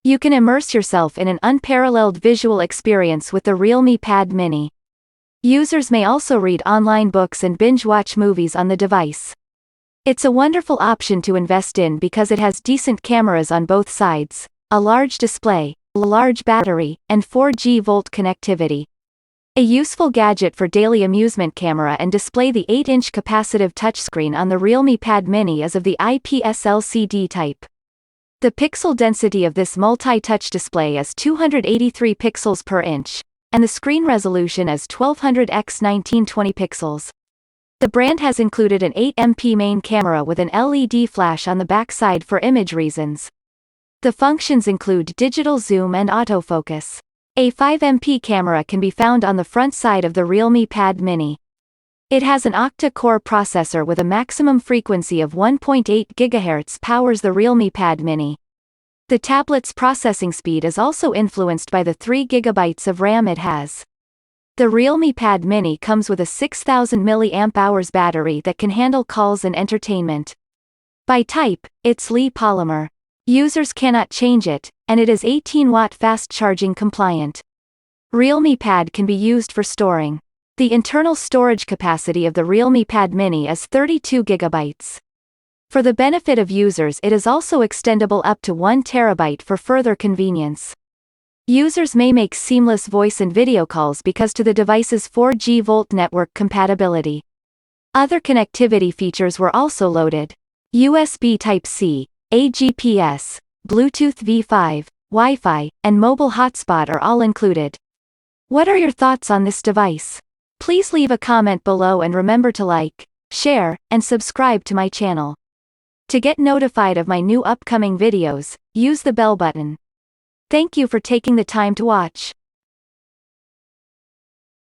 You can immerse yourself in an unparalleled visual experience with the Realme Pad Mini. Users may also read online books and binge-watch movies on the device. It's a wonderful option to invest in because it has decent cameras on both sides, a large display, a large battery, and 4G VoLTE connectivity. A useful gadget for daily amusement. Camera and display. The 8-inch capacitive touchscreen on the Realme Pad Mini is of the IPS LCD type. The pixel density of this multi-touch display is 283 pixels per inch, and the screen resolution is 1200 x 1920 pixels. The brand has included an 8MP main camera with an LED flash on the backside for image reasons. The functions include digital zoom and autofocus. A 5MP camera can be found on the front side of the Realme Pad Mini. It has an octa-core processor with a maximum frequency of 1.8 GHz powers the Realme Pad Mini. The tablet's processing speed is also influenced by the 3 GB of RAM it has. The Realme Pad Mini comes with a 6000 mAh battery that can handle calls and entertainment. By type, it's Li polymer. Users cannot change it, and it is 18-watt fast charging compliant. Realme Pad can be used for storing. The internal storage capacity of the Realme Pad Mini is 32 GB. For the benefit of users, it is also extendable up to 1 TB for further convenience. Users may make seamless voice and video calls because to the device's 4G VoLTE network compatibility. Other connectivity features were also loaded. USB Type-C, AGPS, Bluetooth V5, Wi-Fi, and mobile hotspot are all included. What are your thoughts on this device? Please leave a comment below and remember to like, share, and subscribe to my channel. To get notified of my new upcoming videos, use the bell button. Thank you for taking the time to watch.